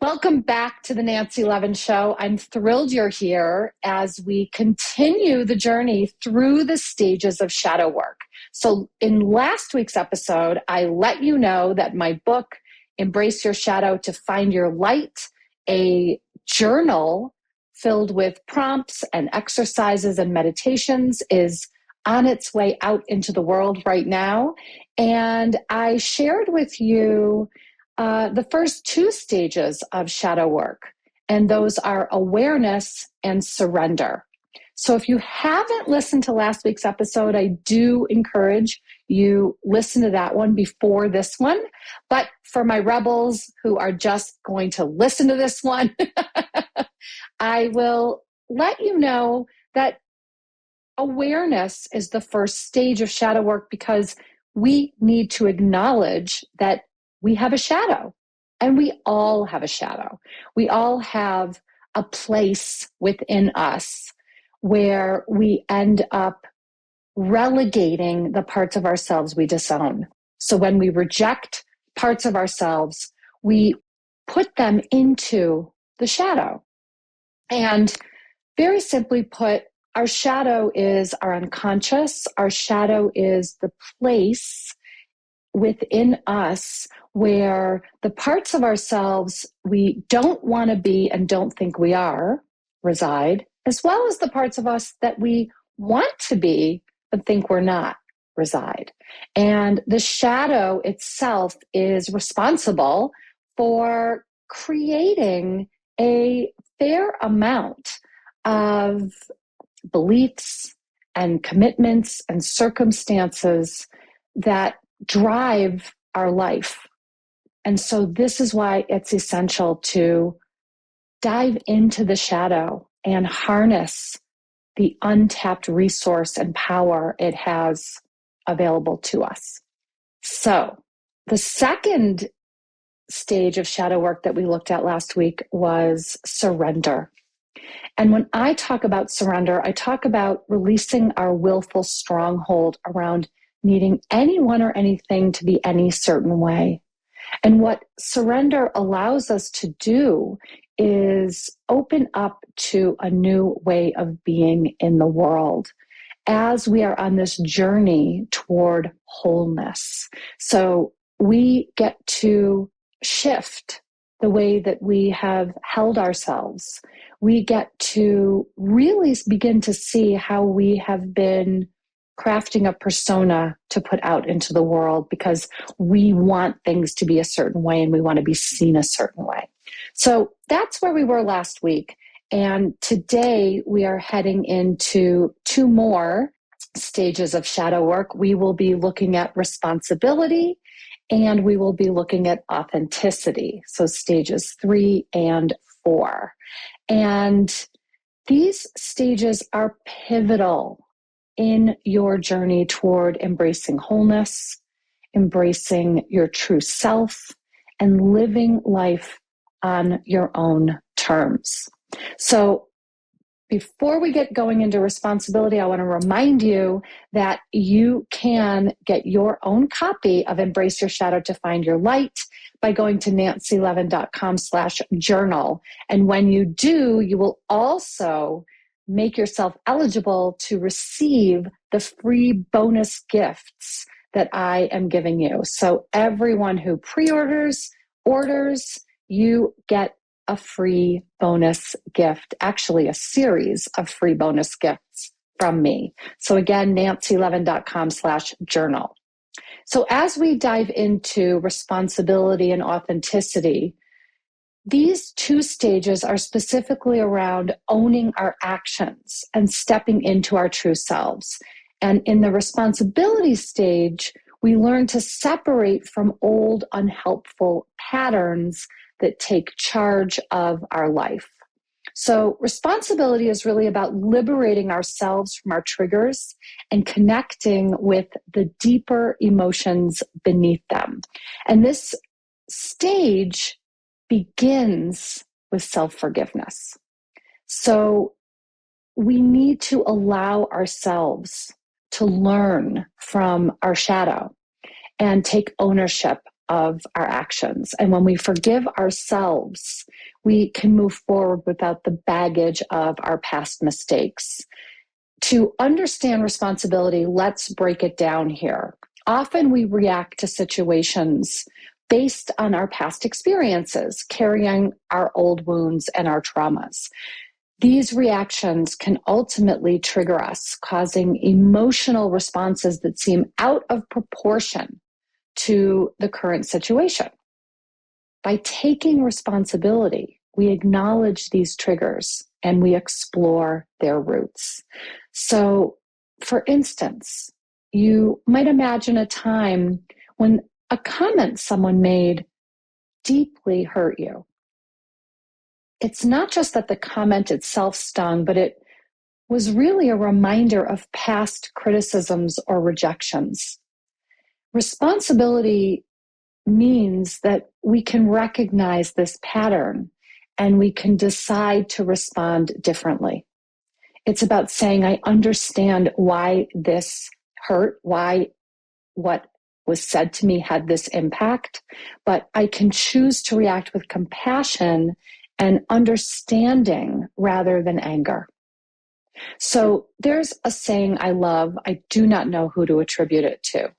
Welcome back to the Nancy Levin Show. I'm thrilled you're here as we continue the journey through the stages of shadow work. So in last week's episode, I let you know that my book, Embrace Your Shadow to Find Your Light, a journal filled with prompts and exercises and meditations, is on its way out into the world right now. And I shared with you the first two stages of shadow work, and those are awareness and surrender. So if you haven't listened to last week's episode, I do encourage you listen to that one before this one. But for my rebels who are just going to listen to this one, I will let you know that awareness is the first stage of shadow work because we need to acknowledge that we have a shadow, and we all have a shadow. We all have a place within us where we end up relegating the parts of ourselves we disown. So when we reject parts of ourselves, we put them into the shadow. And very simply put, our shadow is our unconscious. Our shadow is the place within us where the parts of ourselves we don't want to be and don't think we are reside, as well as the parts of us that we want to be but think we're not reside. And the shadow itself is responsible for creating a fair amount of beliefs and commitments and circumstances that drive our life. And so this is why it's essential to dive into the shadow and harness the untapped resource and power it has available to us. So the second stage of shadow work that we looked at last week was surrender. And when I talk about surrender, I talk about releasing our willful stronghold around needing anyone or anything to be any certain way. And what surrender allows us to do is open up to a new way of being in the world as we are on this journey toward wholeness. So we get to shift the way that we have held ourselves. We get to really begin to see how we have been crafting a persona to put out into the world because we want things to be a certain way and we want to be seen a certain way. So that's where we were last week. And today we are heading into two more stages of shadow work. We will be looking at responsibility and we will be looking at authenticity. So stages 3 and 4. And these stages are pivotal in your journey toward embracing wholeness, embracing your true self, and living life on your own terms. So before we get going into responsibility, I want to remind you that you can get your own copy of Embrace Your Shadow to Find Your Light by going to nancylevin.com/journal. And when you do, you will also make yourself eligible to receive the free bonus gifts that I am giving you. So everyone who pre-orders, you get a free bonus gift, actually a series of free bonus gifts from me. So again, nancylevin.com/journal. So as we dive into responsibility and authenticity, these two stages are specifically around owning our actions and stepping into our true selves. And in the responsibility stage, we learn to separate from old, unhelpful patterns that take charge of our life. So responsibility is really about liberating ourselves from our triggers and connecting with the deeper emotions beneath them. And this stage begins with self-forgiveness. So we need to allow ourselves to learn from our shadow and take ownership of our actions. And when we forgive ourselves, we can move forward without the baggage of our past mistakes. To understand responsibility, let's break it down here. Often we react to situations based on our past experiences, carrying our old wounds and our traumas. These reactions can ultimately trigger us, causing emotional responses that seem out of proportion to the current situation. By taking responsibility, we acknowledge these triggers and we explore their roots. So, for instance, you might imagine a time when a comment someone made deeply hurt you. It's not just that the comment itself stung, but it was really a reminder of past criticisms or rejections. Responsibility means that we can recognize this pattern and we can decide to respond differently. It's about saying, I understand why this hurt, why what was said to me had this impact, but I can choose to react with compassion and understanding rather than anger. So there's a saying I love. I do not know who to attribute it to.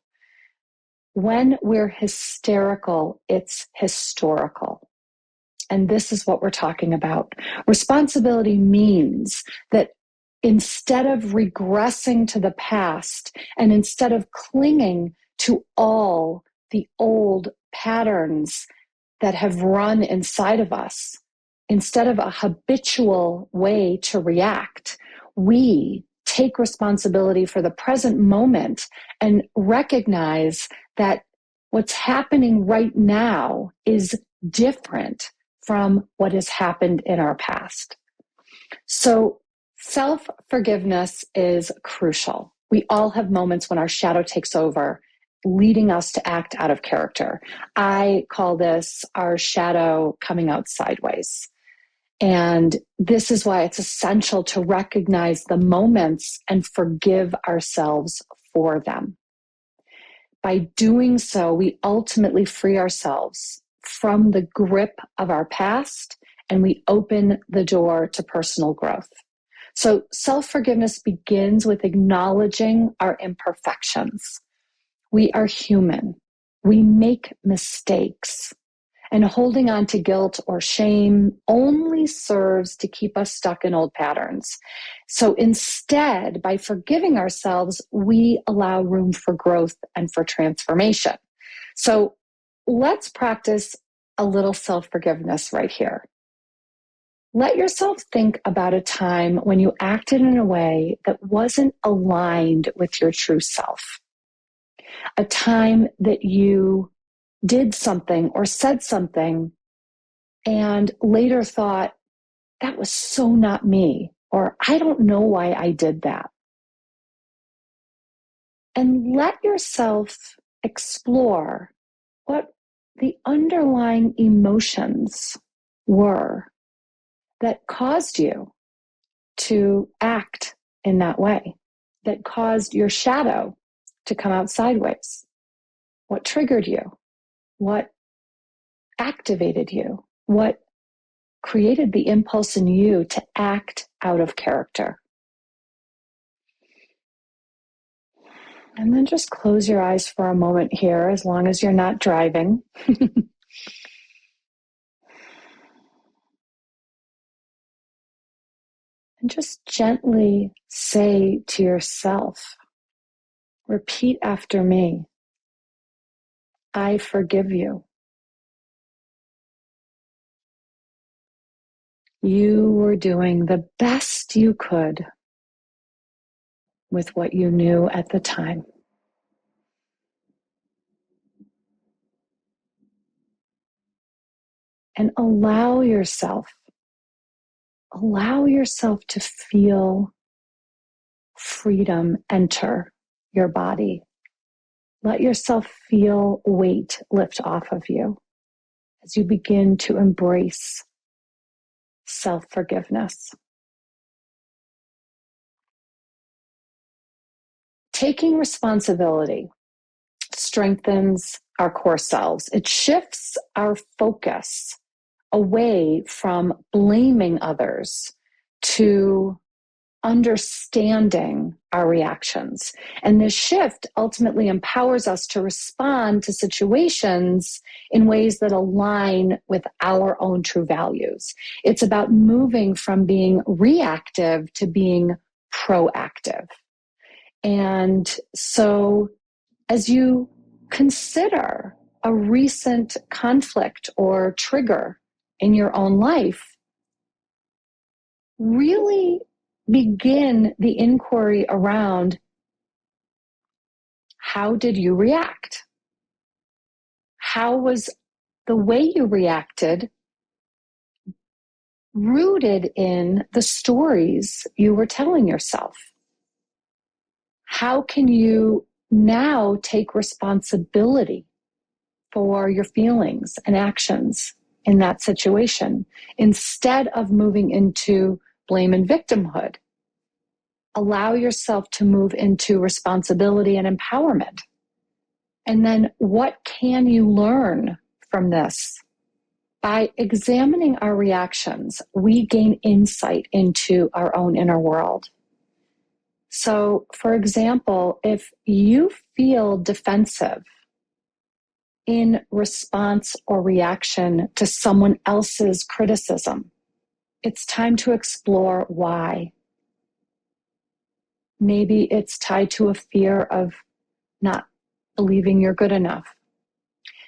When we're hysterical, it's historical. And this is what we're talking about. Responsibility means that instead of regressing to the past and instead of clinging to all the old patterns that have run inside of us, instead of a habitual way to react, we take responsibility for the present moment and recognize that what's happening right now is different from what has happened in our past. So self-forgiveness is crucial. We all have moments when our shadow takes over, leading us to act out of character. I call this our shadow coming out sideways. And this is why it's essential to recognize the moments and forgive ourselves for them. By doing so, we ultimately free ourselves from the grip of our past and we open the door to personal growth. So self-forgiveness begins with acknowledging our imperfections. We are human. We make mistakes. And holding on to guilt or shame only serves to keep us stuck in old patterns. So instead, by forgiving ourselves, we allow room for growth and for transformation. So let's practice a little self-forgiveness right here. Let yourself think about a time when you acted in a way that wasn't aligned with your true self. A time that you did something or said something and later thought, that was so not me, or I don't know why I did that. And let yourself explore what the underlying emotions were that caused you to act in that way, that caused your shadow to come out sideways. What triggered you? What activated you? What created the impulse in you to act out of character? And then just close your eyes for a moment here, as long as you're not driving. And just gently say to yourself, repeat after me, I forgive you. You were doing the best you could with what you knew at the time. And allow yourself to feel freedom enter your body. Let yourself feel weight lift off of you as you begin to embrace self-forgiveness. Taking responsibility strengthens our core selves. It shifts our focus away from blaming others to understanding our reactions. And this shift ultimately empowers us to respond to situations in ways that align with our own true values. It's about moving from being reactive to being proactive. And so, as you consider a recent conflict or trigger in your own life, really begin the inquiry around, how did you react? How was the way you reacted rooted in the stories you were telling yourself? How can you now take responsibility for your feelings and actions in that situation instead of moving into blame and victimhood? Allow yourself to move into responsibility and empowerment. And then what can you learn from this? By examining our reactions, we gain insight into our own inner world. So, for example, if you feel defensive in response or reaction to someone else's criticism, it's time to explore why. Maybe it's tied to a fear of not believing you're good enough.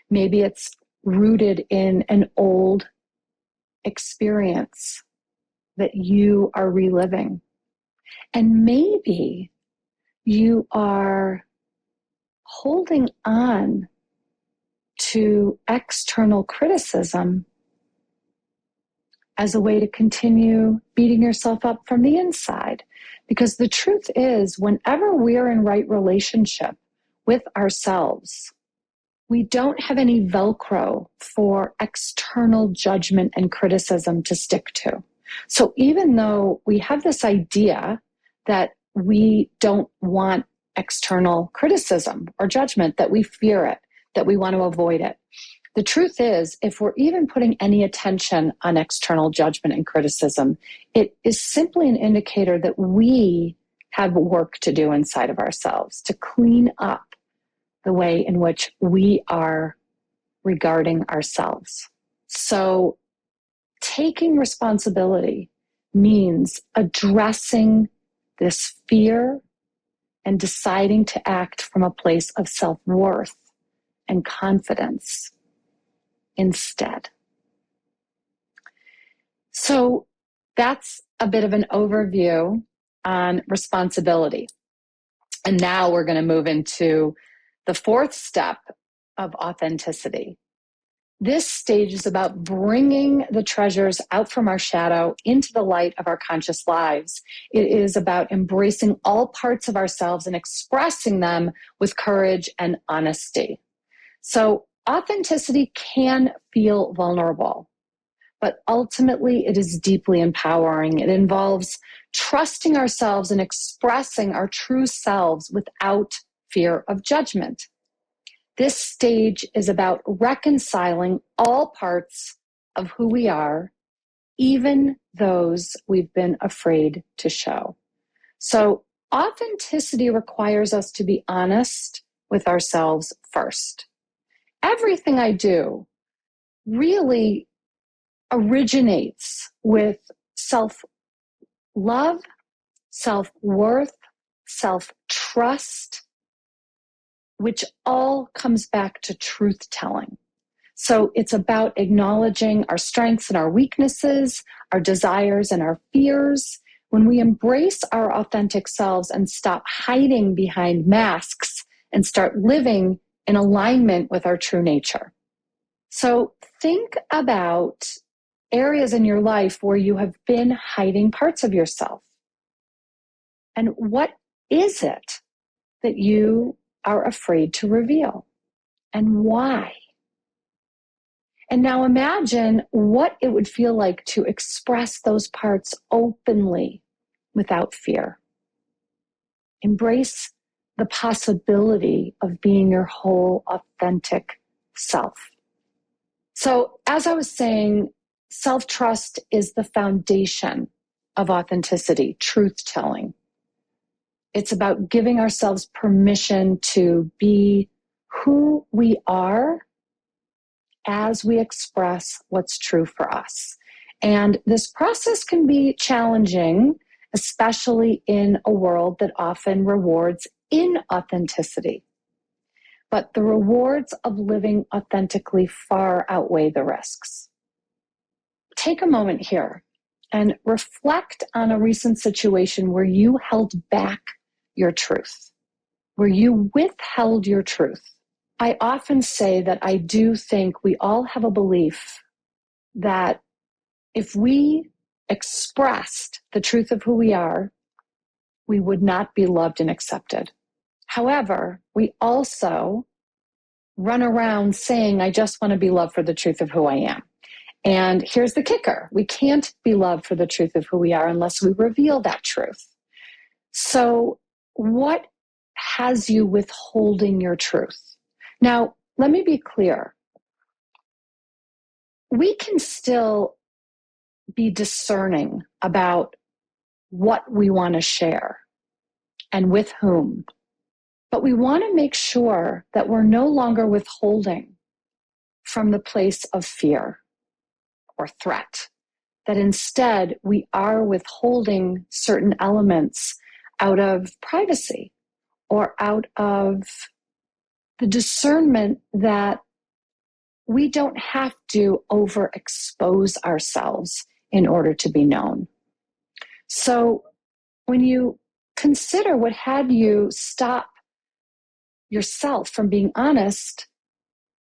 Maybe it's rooted in an old experience that you are reliving. And maybe you are holding on to external criticism as a way to continue beating yourself up from the inside. Because the truth is, whenever we're in right relationship with ourselves, we don't have any Velcro for external judgment and criticism to stick to. So even though we have this idea that we don't want external criticism or judgment, that we fear it, that we want to avoid it, the truth is, if we're even putting any attention on external judgment and criticism, it is simply an indicator that we have work to do inside of ourselves to clean up the way in which we are regarding ourselves. So taking responsibility means addressing this fear and deciding to act from a place of self-worth and confidence instead. So that's a bit of an overview on responsibility. And now we're going to move into the fourth step of authenticity. This stage is about bringing the treasures out from our shadow into the light of our conscious lives. It is about embracing all parts of ourselves and expressing them with courage and honesty. So authenticity can feel vulnerable, but ultimately it is deeply empowering. It involves trusting ourselves and expressing our true selves without fear of judgment. This stage is about reconciling all parts of who we are, even those we've been afraid to show. So authenticity requires us to be honest with ourselves first. Everything I do really originates with self-love, self-worth, self-trust, which all comes back to truth-telling. So it's about acknowledging our strengths and our weaknesses, our desires and our fears. When we embrace our authentic selves and stop hiding behind masks and start living in alignment with our true nature. So think about areas in your life where you have been hiding parts of yourself. And what is it that you are afraid to reveal, and why? And now imagine what it would feel like to express those parts openly without fear. Embrace the possibility of being your whole, authentic self. So as I was saying, self-trust is the foundation of authenticity, truth-telling. It's about giving ourselves permission to be who we are as we express what's true for us. And this process can be challenging, especially in a world that often rewards inauthenticity. But the rewards of living authentically far outweigh the risks. Take a moment here and reflect on a recent situation where you held back your truth, where you withheld your truth. I often say that I do think we all have a belief that if we expressed the truth of who we are, we would not be loved and accepted. However, we also run around saying, I just want to be loved for the truth of who I am. And here's the kicker. We can't be loved for the truth of who we are unless we reveal that truth. So what has you withholding your truth? Now, let me be clear. We can still be discerning about what we want to share and with whom. But we want to make sure that we're no longer withholding from the place of fear or threat, that instead we are withholding certain elements out of privacy or out of the discernment that we don't have to overexpose ourselves in order to be known. So when you consider what had you stop yourself from being honest,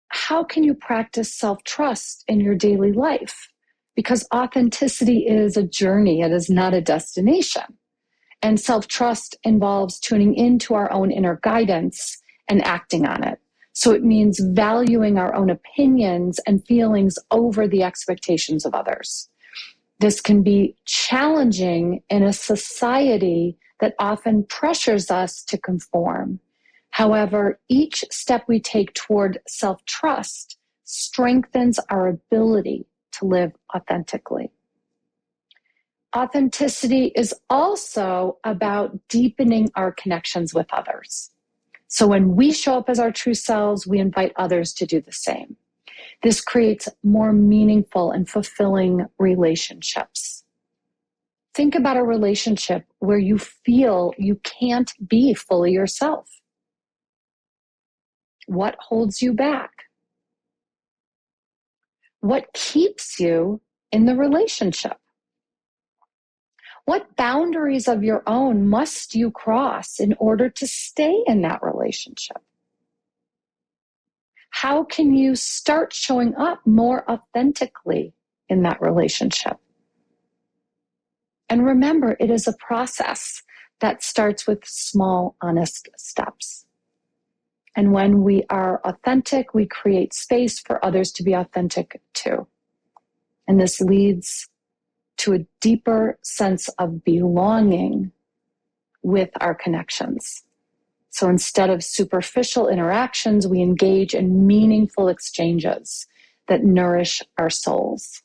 how can you practice self-trust in your daily life? Because authenticity is a journey, it is not a destination. And self-trust involves tuning into our own inner guidance and acting on it. So it means valuing our own opinions and feelings over the expectations of others. This can be challenging in a society that often pressures us to conform. However, each step we take toward self-trust strengthens our ability to live authentically. Authenticity is also about deepening our connections with others. So when we show up as our true selves, we invite others to do the same. This creates more meaningful and fulfilling relationships. Think about a relationship where you feel you can't be fully yourself. What holds you back? What keeps you in the relationship? What boundaries of your own must you cross in order to stay in that relationship? How can you start showing up more authentically in that relationship? And remember, it is a process that starts with small, honest steps. And when we are authentic, we create space for others to be authentic too. And this leads to a deeper sense of belonging with our connections. So instead of superficial interactions, we engage in meaningful exchanges that nourish our souls.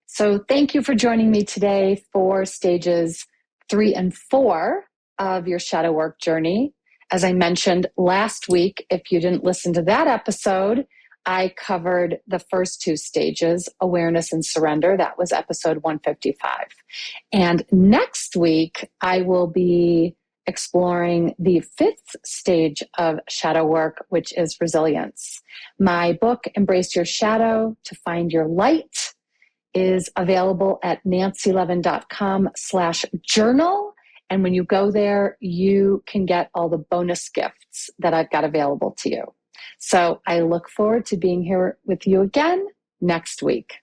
So thank you for joining me today for stages 3 and 4 of your shadow work journey. As I mentioned last week, if you didn't listen to that episode, I covered the first 2 stages, awareness and surrender. That was episode 155. And next week, I will be exploring the 5th stage of shadow work, which is resilience. My book, Embrace Your Shadow to Find Your Light, is available at nancylevin.com/journal. And when you go there, you can get all the bonus gifts that I've got available to you. So I look forward to being here with you again next week.